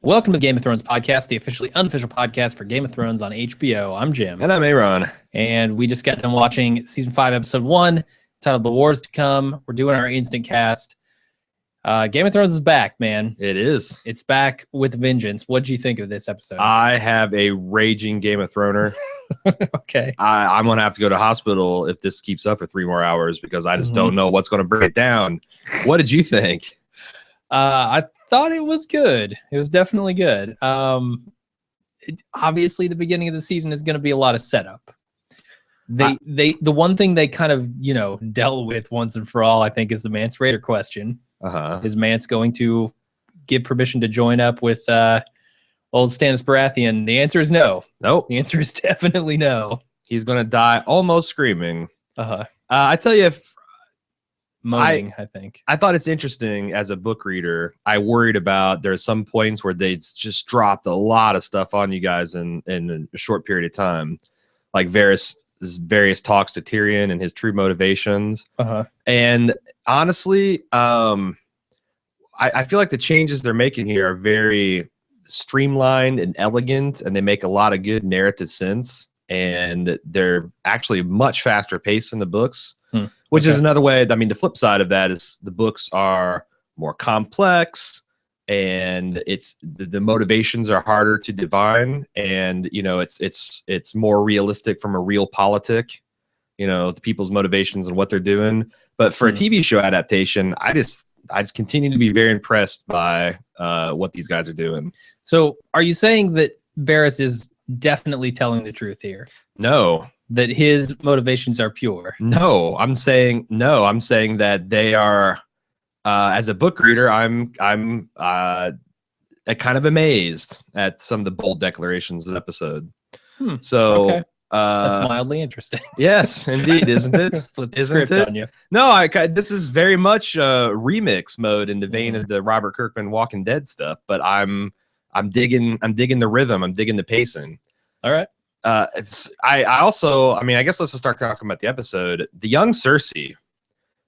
Welcome to the Game of Thrones podcast, the officially unofficial podcast for Game of Thrones on HBO. I'm Jim. And I'm Aaron. And we just got done watching season 5, episode 1, titled The Wars to Come. We're doing our instant cast. Game of Thrones is back, man. It is. It's back with a vengeance. What did you think of this episode? I have a raging Game of Throner. Okay. I'm going to have to go to hospital if this keeps up for 3 more hours because I just don't know what's going to bring it down. What did you think? I thought it was good. It was definitely good. Obviously, the beginning of the season is going to be a lot of setup. The one thing they kind of dealt with once and for all, I think, is the Mance Rayder question. Is Mance going to give permission to join up with old Stannis Baratheon? The answer is no. Nope. The answer is definitely no. He's going to die almost screaming. I tell you, moaning, I think. I thought it's interesting as a book reader. I worried about there's some points where they just dropped a lot of stuff on you guys in a short period of time, like various talks to Tyrion and his true motivations. And honestly, I feel like the changes they're making here are very streamlined and elegant, and they make a lot of good narrative sense. And they're actually much faster paced in the books, which is another way. I mean, the flip side of that is the books are more complex, and the motivations are harder to divine, and it's more realistic from a real politic, the people's motivations and what they're doing. But for a TV show adaptation, I just continue to be very impressed by what these guys are doing. So are you saying that Varys is definitely telling the truth here? No. That his motivations are pure? No. I'm saying that they are. As a book reader, I'm kind of amazed at some of the bold declarations of the episode. So okay. That's mildly interesting. Yes, indeed, isn't it? Flip the script on you. No, this is very much remix mode in the vein of the Robert Kirkman Walking Dead stuff. But I'm digging the rhythm. I'm digging the pacing. All right. I guess let's just start talking about the episode. The young Cersei.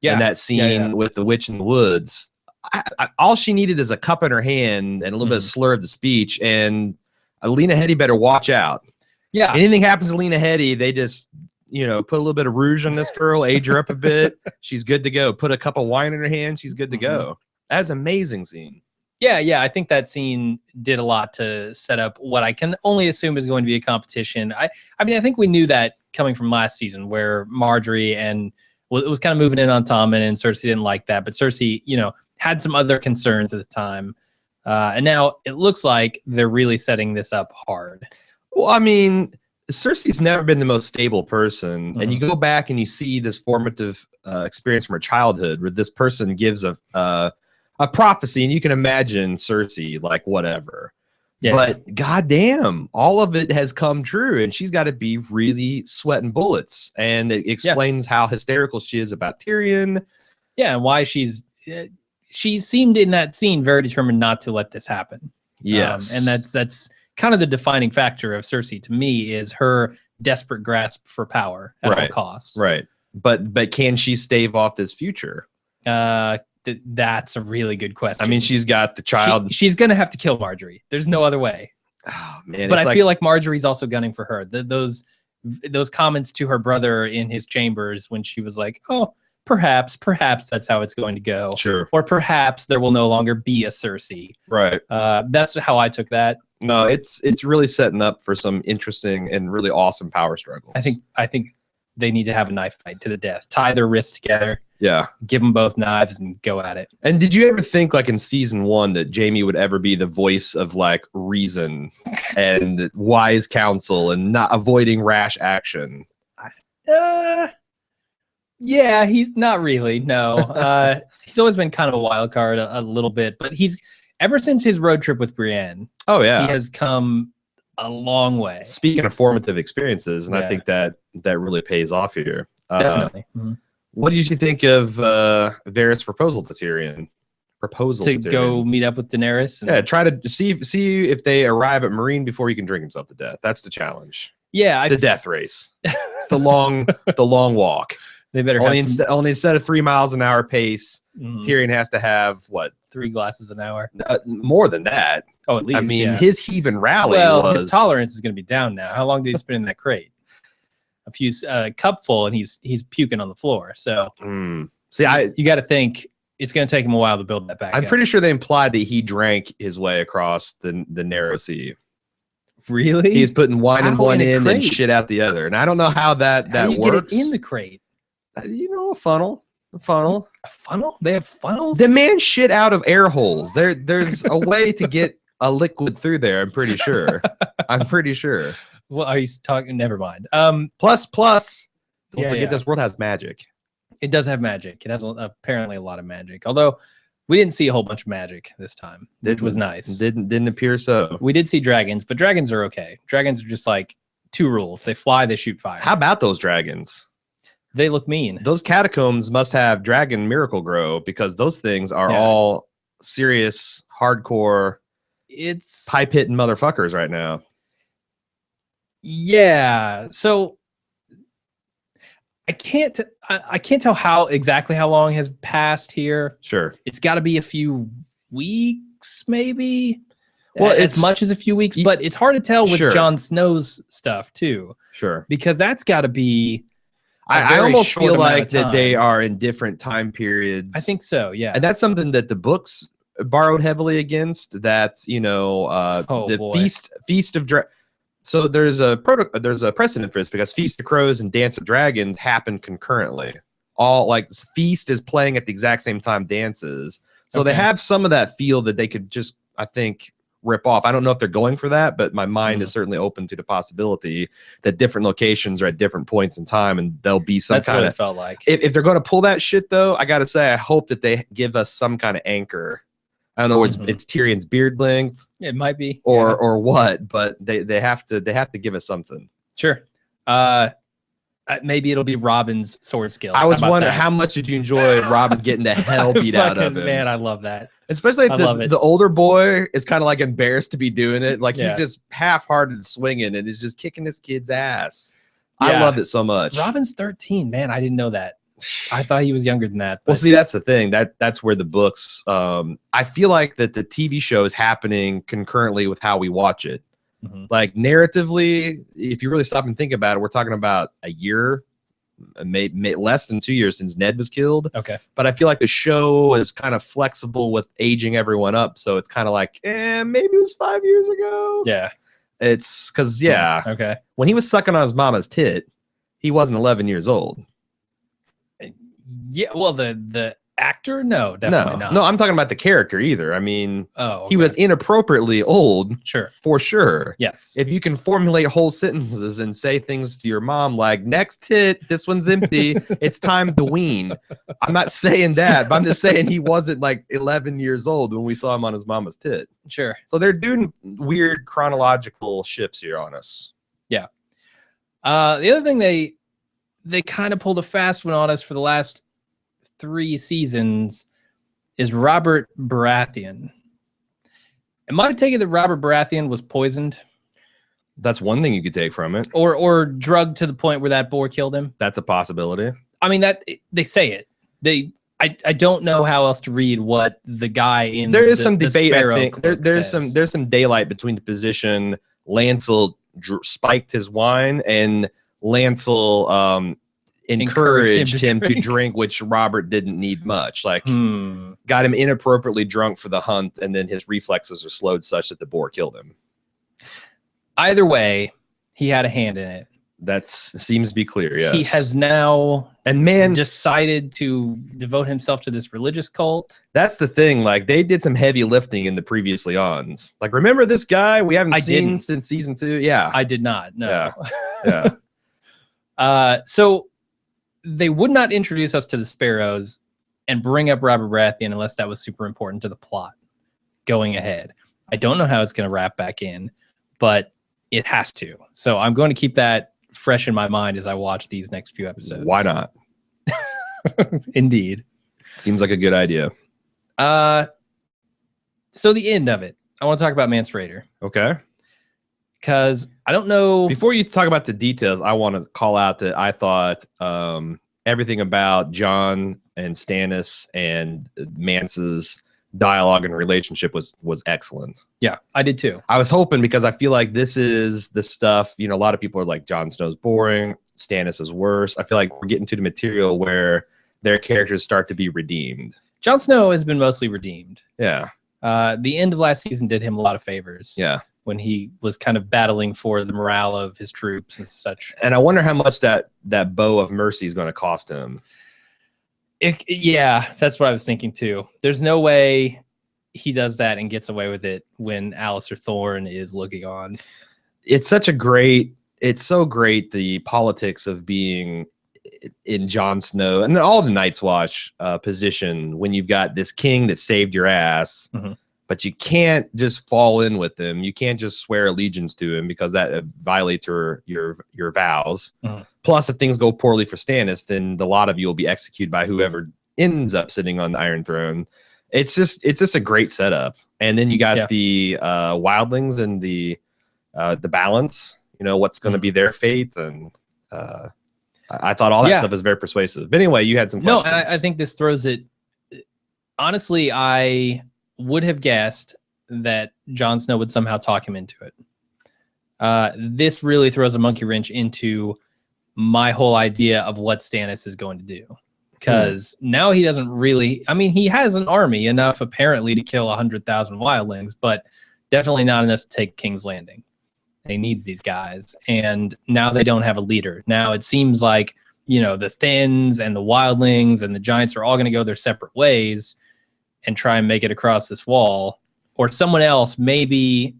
Yeah. In that scene with the witch in the woods, all she needed is a cup in her hand and a little bit of slur of the speech, and Lena Headey better watch out. Yeah. Anything happens to Lena Headey, they just put a little bit of rouge on this girl, age her up a bit. She's good to go. Put a cup of wine in her hand. She's good to go. That's an amazing scene. Yeah. I think that scene did a lot to set up what I can only assume is going to be a competition. I think we knew that coming from last season, where Marjorie and it was kind of moving in on Tommen, and Cersei didn't like that. But Cersei, had some other concerns at the time. And now it looks like they're really setting this up hard. Well, I mean, Cersei's never been the most stable person. And you go back and you see this formative experience from her childhood where this person gives a prophecy, and you can imagine Cersei like whatever. Yeah. But goddamn, all of it has come true, and she's got to be really sweating bullets. And it explains how hysterical she is about Tyrion. Yeah, and why she seemed in that scene very determined not to let this happen. Yes, and that's kind of the defining factor of Cersei to me, is her desperate grasp for power at all costs. Right, but can she stave off this future? That's a really good question. I mean, she's got the child. She's going to have to kill Marjorie. There's no other way. Oh, man, but I feel like Marjorie's also gunning for her. Those comments to her brother in his chambers when she was like, oh, perhaps that's how it's going to go. Sure. Or perhaps there will no longer be a Cersei. Right. That's how I took that. No, it's really setting up for some interesting and really awesome power struggles. I think they need to have a knife fight to the death. Tie their wrists together. Yeah. Give them both knives and go at it. And did you ever think, like in season 1, that Jaime would ever be the voice of like reason and wise counsel and not avoiding rash action? Yeah, he's not really. No. He's always been kind of a wild card a little bit, but he's ever since his road trip with Brienne. Oh yeah. He has come a long way. Speaking of formative experiences, and I think that really pays off here. Definitely. What did you think of Varys' proposal to Tyrion? To go meet up with Daenerys? Yeah, try to see if they arrive at Meereen before he can drink himself to death. That's the challenge. Yeah, it's a death race. It's the long walk. They better only have some, only instead of 3 miles an hour pace, Mhm. Tyrion has to have what? 3 glasses an hour. More than that. Oh, at least. I mean, yeah. his heave and rally Well, was his tolerance is going to be down now. How long did he spend in that crate? A few cupful, and he's puking on the floor. So see, you got to think it's going to take him a while to build that back. I'm up. pretty sure they implied that he drank his way across the narrow sea. Really? He's putting wine in one end and crate? shit out the other, and I don't know how that How do you works. get it in the crate? You know, a funnel. A funnel. A funnel? They have funnels? The man shit out of air holes. There's a way to get a liquid through there. I'm pretty sure. I'm pretty sure. Well, are you talking? Never mind. Plus, don't Yeah, forget this world has magic. It does have magic. It has apparently a lot of magic. Although we didn't see a whole bunch of magic this time, which was nice. Didn't appear so. We did see dragons, but dragons are okay. Dragons are just like 2 rules: they fly, they shoot fire. How about those dragons? They look mean. Those catacombs must have dragon miracle grow because those things are all serious, hardcore, it's pipe hitting motherfuckers right now. Yeah. So I can't tell exactly how long has passed here. Sure. It's got to be a few weeks, maybe. Well, as it's much as a few weeks, but it's hard to tell with Sure. Jon Snow's stuff too. Sure. Because that's got to be. I almost short feel amount like of that they time. are in different time periods. I think so. Yeah. And that's something that the books borrowed heavily against. That the boy. feast of So there's a precedent for this because Feast of Crows and Dance of Dragons happen concurrently. All like Feast is playing at the exact same time dances. So they have some of that feel that they could just, I think, rip off. I don't know if they're going for that, but my mind is certainly open to the possibility that different locations are at different points in time and there'll be some kind of. It felt like. If they're going to pull that shit though, I got to say I hope that they give us some kind of anchor. I don't know, it's Tyrion's beard length. It might be, or what, but they have to give us something. Sure. Maybe it'll be Robin's sword skills. I was wondering how much did you enjoy Robin getting the hell beat out of him? Man, I love that. Especially the older boy is kind of like embarrassed to be doing it. Like he's just half-hearted swinging and is just kicking his kid's ass. Yeah. I loved it so much. Robin's 13, man. I didn't know that. I thought he was younger than that. Well, see, that's the thing. That's where the books. I feel like that the TV show is happening concurrently with how we watch it. Like narratively, if you really stop and think about it, we're talking about a year, maybe less than 2 years since Ned was killed. Okay. But I feel like the show is kind of flexible with aging everyone up. So it's kind of like, maybe it was 5 years ago. Yeah. It's because, okay. When he was sucking on his mama's tit, he wasn't 11 years old. Yeah. Well, the actor? No, definitely not. No, I'm talking about the character either. I mean, he was inappropriately old. Sure. For sure. Yes. If you can formulate whole sentences and say things to your mom like, next tit, this one's empty, it's time to wean. I'm not saying that, but I'm just saying he wasn't like 11 years old when we saw him on his mama's tit. Sure. So they're doing weird chronological shifts here on us. Yeah. The other thing they kind of pulled a fast one on us for the last 3 seasons is Robert Baratheon. Am I to take it that Robert Baratheon was poisoned? That's one thing you could take from it. Or drugged to the point where that boar killed him? That's a possibility. I mean, that they say it. I don't know how else to read what the guy in there is some debate. I think there's says. some daylight between the position Lancel spiked his wine and Lancel encouraged him to drink, which Robert didn't need much. Like got him inappropriately drunk for the hunt, and then his reflexes are slowed such that the boar killed him. Either way, he had a hand in it. That seems to be clear. Yes. He has now decided to devote himself to this religious cult. That's the thing. Like they did some heavy lifting in the previously ons. Like remember this guy we haven't seen since season 2? Yeah. I did not. No. Yeah. So they would not introduce us to the Sparrows and bring up Robert Baratheon unless that was super important to the plot going ahead. I don't know how it's going to wrap back in, but it has to. So I'm going to keep that fresh in my mind as I watch these next few episodes. Why not? Indeed. Seems like a good idea. So the end of it. I want to talk about Mance Rayder. Okay. Because I don't know. Before you talk about the details, I want to call out that I thought everything about Jon and Stannis and Mance's dialogue and relationship was excellent. Yeah, I did too. I was hoping, because I feel like this is the stuff, you know, a lot of people are like, Jon Snow's boring, Stannis is worse. I feel like we're getting to the material where their characters start to be redeemed. Jon Snow has been mostly redeemed. Yeah. The end of last season did him a lot of favors. Yeah. When he was kind of battling for the morale of his troops and such. And I wonder how much that bow of mercy is going to cost him. Yeah, that's what I was thinking too. There's no way he does that and gets away with it when Alistair Thorne is looking on. It's so great, the politics of being in Jon Snow and all the Night's Watch position when you've got this king that saved your ass. Mm-hmm. But you can't just fall in with him. You can't just swear allegiance to him, because that violates your vows. Mm. Plus, if things go poorly for Stannis, then a lot of you will be executed by whoever ends up sitting on the Iron Throne. It's just a great setup. And then you got the wildlings and the balance. You know, what's going to be their fate, and I thought all that stuff was very persuasive. But anyway, you had some questions. No, and I think this throws it. Honestly, I would have guessed that Jon Snow would somehow talk him into it. This really throws a monkey wrench into my whole idea of what Stannis is going to do. Because now he doesn't really... I mean, he has an army, enough apparently to kill 100,000 wildlings, but definitely not enough to take King's Landing. And he needs these guys. And now they don't have a leader. Now it seems like, you know, the Thins and the wildlings and the giants are all going to go their separate ways and try and make it across this wall, or someone else is going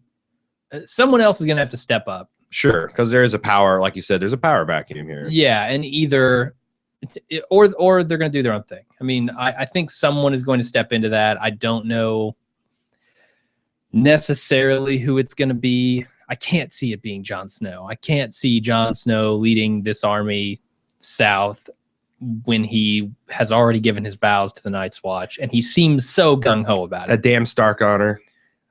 to have to step up. Sure, because there is a power, like you said, there's a power vacuum here. Yeah, and either, or they're going to do their own thing. I mean, I think someone is going to step into that. I don't know necessarily who it's going to be. I can't see it being Jon Snow. I can't see Jon Snow leading this army south when he has already given his vows to the Night's Watch, and he seems so gung-ho about it. A damn Stark honor.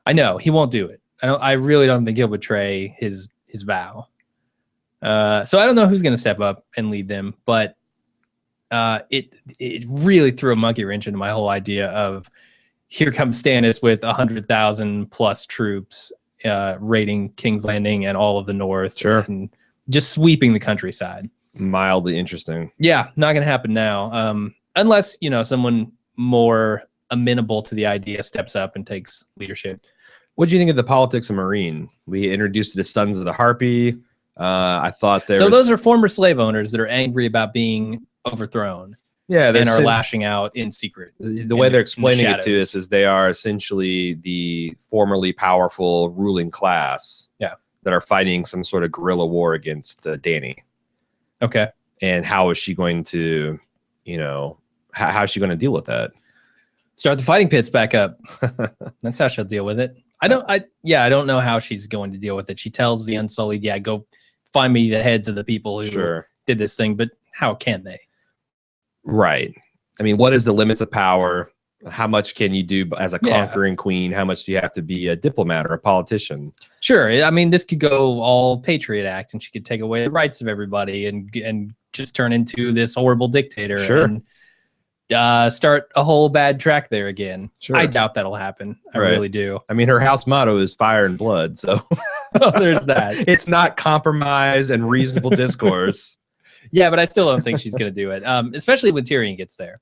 I know he won't do it. I really don't think he'll betray his vow. So I don't know who's going to step up and lead them, but it really threw a monkey wrench into my whole idea of here comes Stannis with 100,000 plus troops raiding King's Landing and all of the North, and just sweeping the countryside. Mildly interesting. Yeah, not going to happen now. Unless, you know, someone more amenable to the idea steps up and takes leadership. What do you think of the politics of Meereen? We introduced the Sons of the Harpy. I thought those are former slave owners that are angry about being overthrown. Yeah, and are lashing out in secret. The way they're explaining it to us is they are essentially the formerly powerful ruling class. Yeah, that are fighting some sort of guerrilla war against Dany. Okay. And how is she going to, you know, how is she going to deal with that? Start the fighting pits back up. That's how she'll deal with it. I don't know how she's going to deal with it. She tells the Unsullied, yeah, go find me the heads of the people who did this thing, but how can they? Right. I mean, what is the limits of power? How much can you do as a conquering queen? How much do you have to be a diplomat or a politician? Sure. I mean, this could go all Patriot Act, and she could take away the rights of everybody and just turn into this horrible dictator. Sure. And start a whole bad track there again. Sure. I doubt that'll happen. I really do. I mean, her house motto is fire and blood. So there's that. It's not compromise and reasonable discourse. Yeah, but I still don't think she's going to do it, especially when Tyrion gets there.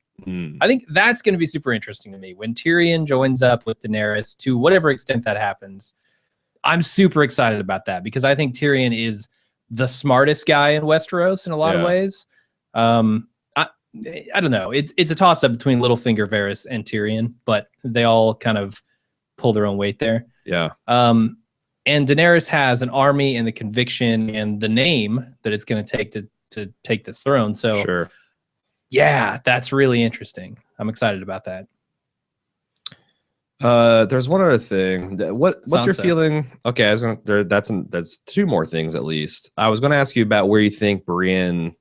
I think that's going to be super interesting to me. When Tyrion joins up with Daenerys, to whatever extent that happens, I'm super excited about that, because I think Tyrion is the smartest guy in Westeros in a lot of ways. I don't know. It's a toss-up between Littlefinger, Varys, and Tyrion, but they all kind of pull their own weight there. Yeah. And Daenerys has an army and the conviction and the name that it's going to take to take this throne. So yeah, that's really interesting. I'm excited about that. There's one other thing. What's your feeling? Okay, that's two more things at least. I was gonna ask you about where you think Brienne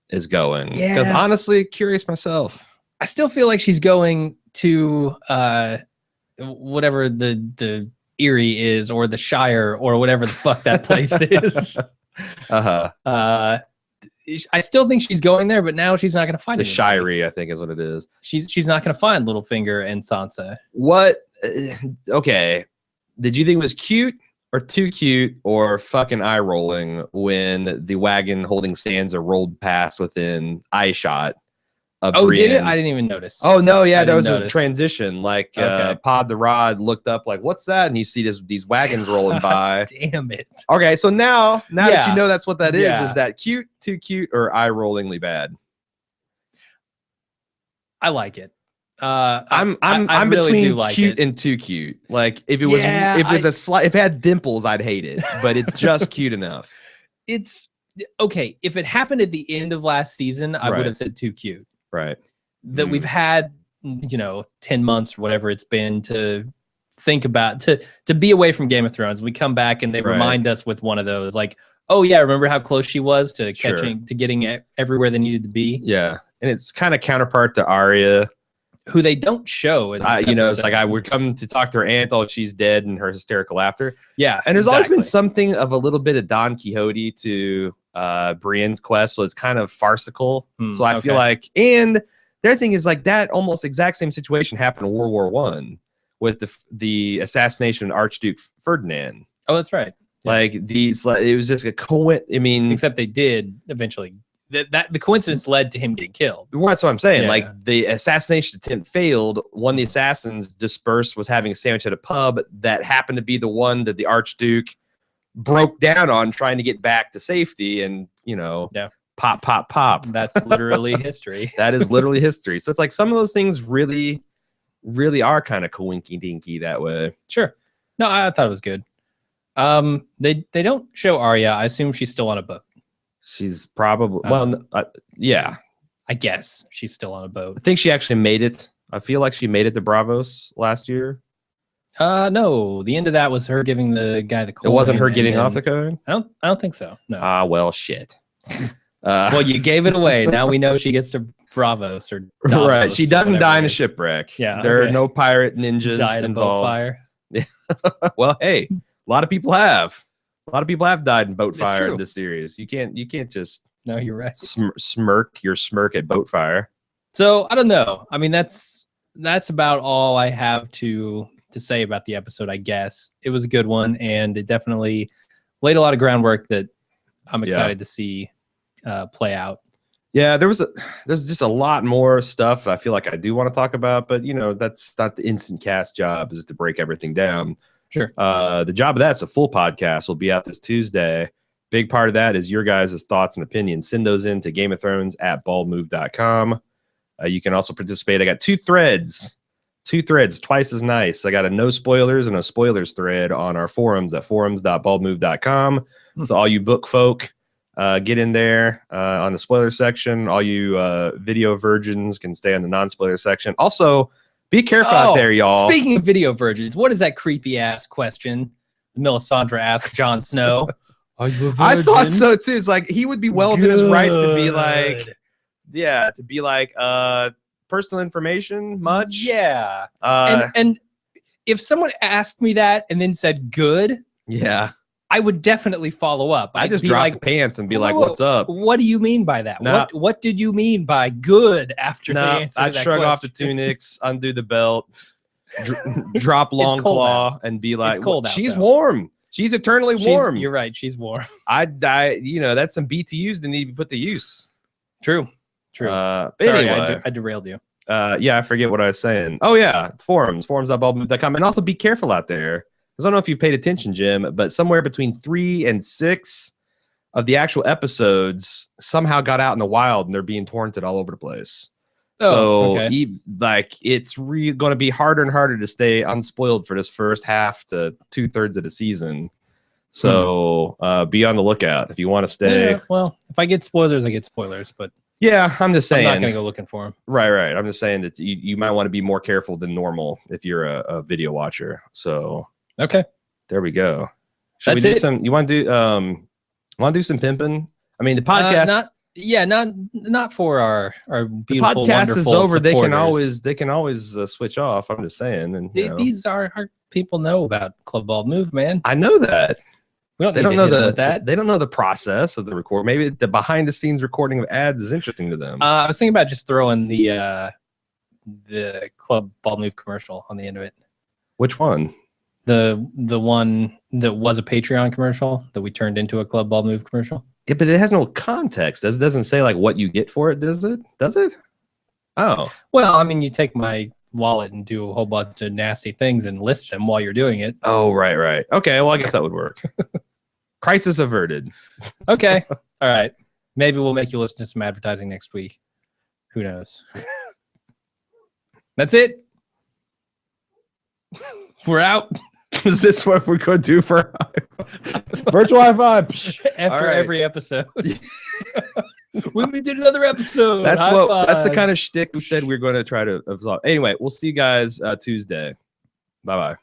is going. Because honestly, curious myself. I still feel like she's going to whatever the Eyrie is, or the Shire, or whatever the fuck that place is. I still think she's going there, but now she's not going to find The anybody. Shirey, I think, is what it is. She's not going to find Littlefinger and Sansa. What? Okay. Did you think it was cute or too cute or fucking eye rolling when the wagon holding Sansa rolled past within eye shot of Brienne? Did it? I didn't even notice. Oh no, yeah, I there was didn't a notice. transition. Like Okay. Pod the Rod looked up, like, what's that? And you see these wagons rolling by. Damn it. Okay, so now that Yeah. you know that's what that is Yeah. that cute, too cute, or eye rollingly bad? I like it. I'm I really between do like cute it. and too cute. Like if it Yeah, was a slight, if it had dimples, I'd hate it. But it's just cute enough. It's okay. If it happened at the end of last season, I Right. would have said too cute. Right. That we've had, 10 months or whatever it's been to think about, to be away from Game of Thrones. We come back and they Right. remind us with one of those, like, oh yeah, remember how close she was to Sure. getting everywhere they needed to be. Yeah, and it's kind of counterpart to Arya. Who they don't show. In this It's episode. like we're coming to talk to her aunt. Oh, she's dead, and her hysterical laughter. Yeah, And there's always been exactly. something of a little bit of Don Quixote to Brienne's quest, so it's kind of farcical. So I feel okay. like, and their thing is like that almost exact same situation happened in World War I with the assassination of Archduke Ferdinand. Oh, that's right. Yeah. Like it was just a coincidence. I mean, Except they did eventually. That the coincidence led to him getting killed. well, that's what I'm saying. Yeah. Like the assassination attempt failed. One of the assassins dispersed, was having a sandwich at a pub that happened to be the one that the Archduke broke down on, trying to get back to safety. And Yeah. pop, pop, pop. That's literally history. That is literally history. So it's like some of those things really, really are kind of coinky dinky that way. Sure. No, I thought it was good. They don't show Arya. I assume she's still on a boat. She's probably yeah. I guess she's still on a boat. I think she actually made it. I feel like she made it to Bravos last year. No, the end of that was her giving the guy the coin. It wasn't her and getting then- off the coin. I don't think so. No. Ah, well, shit. Well, you gave it away. Now we know she gets to Bravos or Right. Davos, She doesn't whatever die it in a is. shipwreck. Yeah, There okay. are no pirate ninjas Die in a boat involved. fire. Well, hey, a lot of people have. A lot of people have died in boat It's fire true. in this series. You can't just No, you're right. smirk your smirk at boat fire. So I don't know. I mean, that's about all I have to say about the episode. I guess it was a good one, and it definitely laid a lot of groundwork that I'm excited to see play out. Yeah, there's just a lot more stuff I feel like I do want to talk about, but that's not the instant cast job, is to break everything down. Sure. The job of that's a full podcast will be out this Tuesday. Big part of that is your guys' thoughts and opinions. Send those in to gameofthrones@baldmove.com. You can also participate. I got two threads, twice as nice. I got a no spoilers and a spoilers thread on our forums at forums.baldmove.com. So all you book folk, get in there on the spoiler section. All you video virgins can stay on the non-spoiler section. Also, be careful out there, y'all. Speaking of video virgins, what is that creepy ass question Melisandre asked Jon Snow? Are you a virgin? I thought so too. It's like he would be well within his rights to be like, Good. personal information much. Yeah. Uh, And if someone asked me that and then said good, yeah. I would definitely follow up. I I'd just be dropped like, the pants and be like, "Whoa, "What's up?" What do you mean by that? Nah. What did you mean by good after the No, answer? I'd to that shrug off the question? tunics, undo the belt, drop long cold claw, and be like, cold out, "She's though. warm. She's eternally warm." You're right. She's warm. That's some BTUs that need to be put to use. True. But Sorry, anyway, I derailed you. I forget what I was saying. Oh yeah, forums.baldmove.com, and also be careful out there. I don't know if you've paid attention, Jim, but somewhere between 3 and 6 of the actual episodes somehow got out in the wild, and they're being torrented all over the place. Oh, okay. It's going to be harder and harder to stay unspoiled for this first half to 2/3 of the season. So be on the lookout if you want to stay. Yeah, well, if I get spoilers, I get spoilers, but Yeah, I'm just saying. I'm not going to go looking for them. Right. I'm just saying that you might want to be more careful than normal if you're a video watcher. So Okay. there we go. Should That's we do it. some? You want to do some pimping? I mean, the podcast. Not for our The beautiful, podcast is wonderful over. supporters. They can always switch off. I'm just saying, and These are people know about Club Bald Move, man. I know that. We don't They need don't to know hit 'em with that. they don't know the process of the record. Maybe the behind the scenes recording of ads is interesting to them. I was thinking about just throwing the Club Ball Move commercial on the end of it. Which one? The one that was a Patreon commercial that we turned into a Club Ball Move commercial. Yeah, but it has no context. It doesn't say like what you get for it, does it? Does it? Oh. Well, I mean, you take my wallet and do a whole bunch of nasty things and list them while you're doing it. Oh, right. Okay, well, I guess that would work. Crisis averted. Okay. All right. Maybe we'll make you listen to some advertising next week. Who knows? That's it. We're out. Is this what we're going to do for virtual high five? After every episode. When we did another episode. That's the kind of shtick we said we are going to try to absorb. Anyway, we'll see you guys Tuesday. Bye-bye.